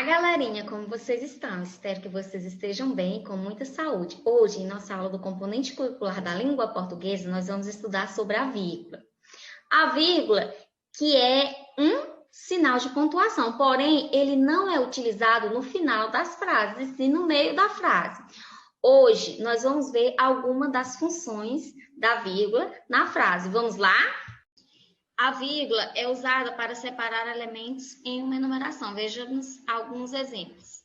Olá, galerinha, como vocês estão? Espero que vocês estejam bem e com muita saúde. Hoje, em nossa aula do componente curricular da língua portuguesa, nós vamos estudar sobre a vírgula. A vírgula, que é um sinal de pontuação, porém, ele não é utilizado no final das frases, e sim no meio da frase. Hoje, nós vamos ver algumas das funções da vírgula na frase. Vamos lá? A vírgula é usada para separar elementos em uma enumeração. Vejamos alguns exemplos.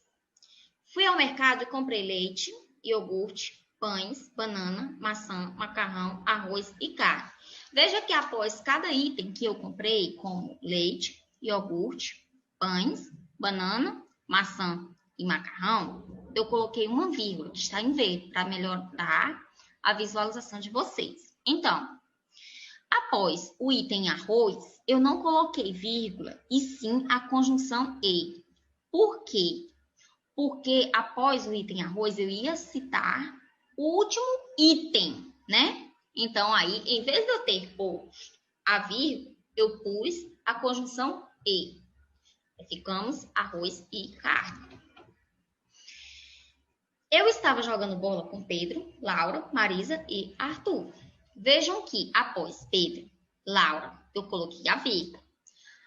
Fui ao mercado e comprei leite, iogurte, pães, banana, maçã, macarrão, arroz e carne. Veja que após cada item que eu comprei, como leite, iogurte, pães, banana, maçã e macarrão, eu coloquei uma vírgula, que está em V, para melhorar a visualização de vocês. Então, após o item arroz, eu não coloquei vírgula, e sim a conjunção e. Por quê? Porque após o item arroz, eu ia citar o último item, né? Então, aí, em vez de eu ter a vírgula, eu pus a conjunção e. Ficamos arroz e carne. Eu estava jogando bola com Pedro, Laura, Marisa e Arthur. Vejam que após Pedro, Laura, eu coloquei a vírgula.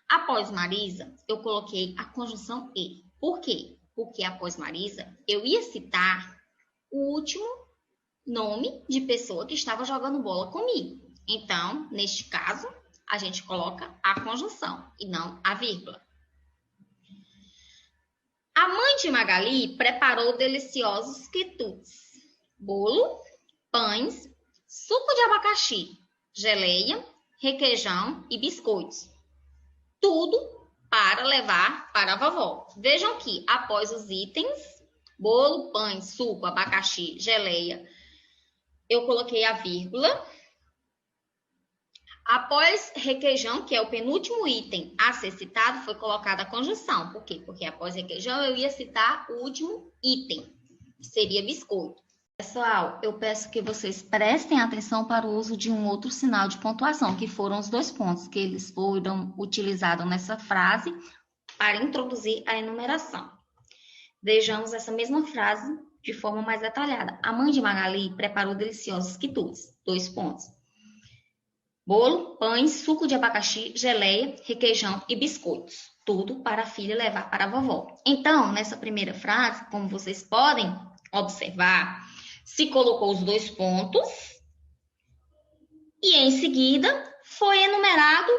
Após Marisa, eu coloquei a conjunção e. Por quê? Porque após Marisa, eu ia citar o último nome de pessoa que estava jogando bola comigo. Então, neste caso, a gente coloca a conjunção e não a vírgula. A mãe de Magali preparou deliciosos quitutes, bolo, pães, suco de abacaxi, geleia, requeijão e biscoitos. Tudo para levar para a vovó. Vejam que após os itens, bolo, pães, suco, abacaxi, geleia, eu coloquei a vírgula. Após requeijão, que é o penúltimo item a ser citado, foi colocada a conjunção. Por quê? Porque após requeijão eu ia citar o último item, que seria biscoito. Pessoal, eu peço que vocês prestem atenção para o uso de um outro sinal de pontuação, que foram os 2 pontos, que eles foram utilizados nessa frase para introduzir a enumeração. Vejamos essa mesma frase de forma mais detalhada. A mãe de Magali preparou deliciosos quitutes. 2 pontos. Bolo, pães, suco de abacaxi, geleia, requeijão e biscoitos. Tudo para a filha levar para a vovó. Então, nessa primeira frase, como vocês podem observar, se colocou os 2 pontos e, em seguida, foi enumerado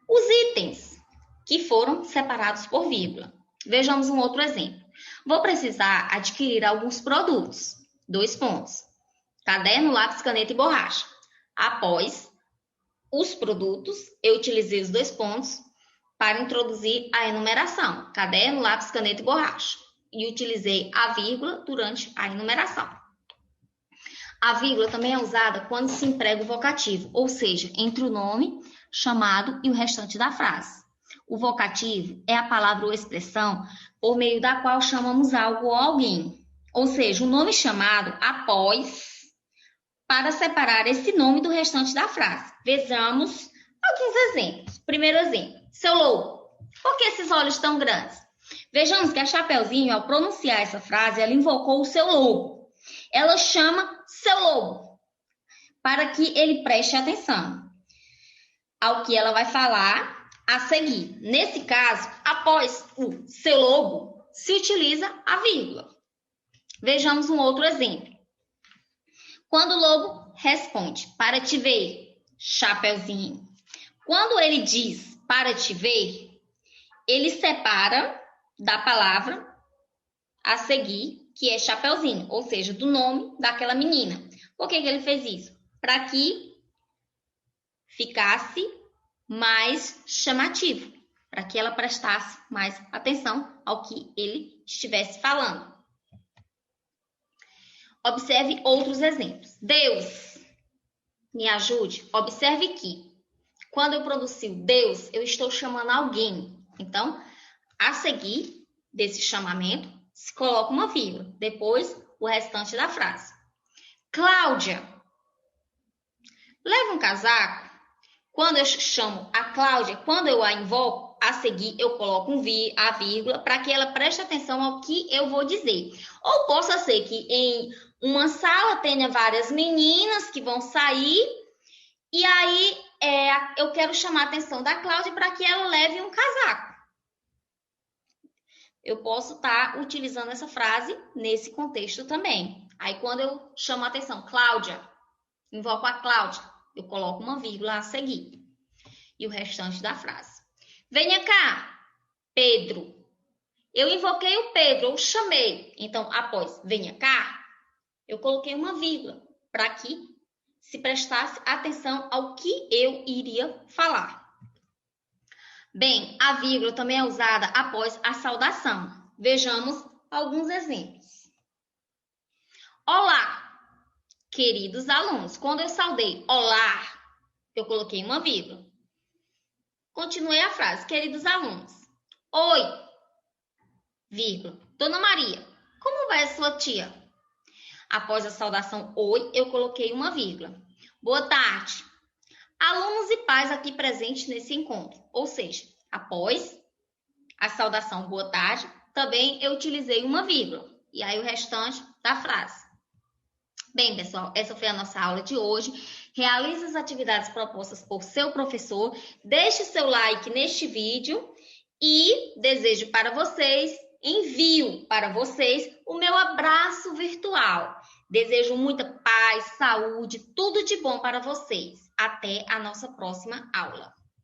os itens que foram separados por vírgula. Vejamos um outro exemplo. Vou precisar adquirir alguns produtos. 2 pontos. Caderno, lápis, caneta e borracha. Após os produtos, eu utilizei os 2 pontos para introduzir a enumeração. Caderno, lápis, caneta e borracha. E utilizei a vírgula durante a enumeração. A vírgula também é usada quando se emprega o vocativo, ou seja, entre o nome, chamado e o restante da frase. O vocativo é a palavra ou expressão por meio da qual chamamos algo ou alguém. Ou seja, o nome chamado após para separar esse nome do restante da frase. Vejamos alguns exemplos. Primeiro exemplo, seu lobo. Por que esses olhos tão grandes? Vejamos que a Chapeuzinho, ao pronunciar essa frase, ela invocou o seu lobo. Ela chama seu lobo para que ele preste atenção ao que ela vai falar a seguir. Nesse caso, após o seu lobo, se utiliza a vírgula. Vejamos um outro exemplo. Quando o lobo responde, para te ver, Chapeuzinho. Quando ele diz para te ver, ele separa da palavra a seguir, que é Chapeuzinho, ou seja, do nome daquela menina. Por que ele fez isso? Para que ficasse mais chamativo, para que ela prestasse mais atenção ao que ele estivesse falando. Observe outros exemplos. Deus, me ajude. Observe que, quando eu pronuncio Deus, eu estou chamando alguém. Então, a seguir desse chamamento, se coloca uma vírgula. Depois, o restante da frase. Cláudia, leva um casaco. Quando eu chamo a Cláudia, quando eu a invoco, a seguir eu coloco a vírgula para que ela preste atenção ao que eu vou dizer. Ou possa ser que em uma sala tenha várias meninas que vão sair e aí eu quero chamar a atenção da Cláudia para que ela leve um casaco. Eu posso estar utilizando essa frase nesse contexto também. Aí quando eu chamo a atenção, Cláudia, invoco a Cláudia, eu coloco uma vírgula a seguir. E o restante da frase. Venha cá, Pedro. Eu invoquei o Pedro, eu chamei. Então, após venha cá, eu coloquei uma vírgula para que se prestasse atenção ao que eu iria falar. Bem, a vírgula também é usada após a saudação. Vejamos alguns exemplos. Olá, queridos alunos. Quando eu saudei olá, eu coloquei uma vírgula. Continuei a frase, queridos alunos. Oi, vírgula. Dona Maria, como vai a sua tia? Após a saudação oi, eu coloquei uma vírgula. Boa tarde. Alunos e pais aqui presentes nesse encontro. Ou seja, após a saudação boa tarde, também eu utilizei uma vírgula. E aí o restante da frase. Bem, pessoal, essa foi a nossa aula de hoje. Realize as atividades propostas por seu professor. Deixe seu like neste vídeo e desejo para vocês, envio para vocês o meu abraço virtual. Desejo muita paz, saúde, tudo de bom para vocês. Até a nossa próxima aula.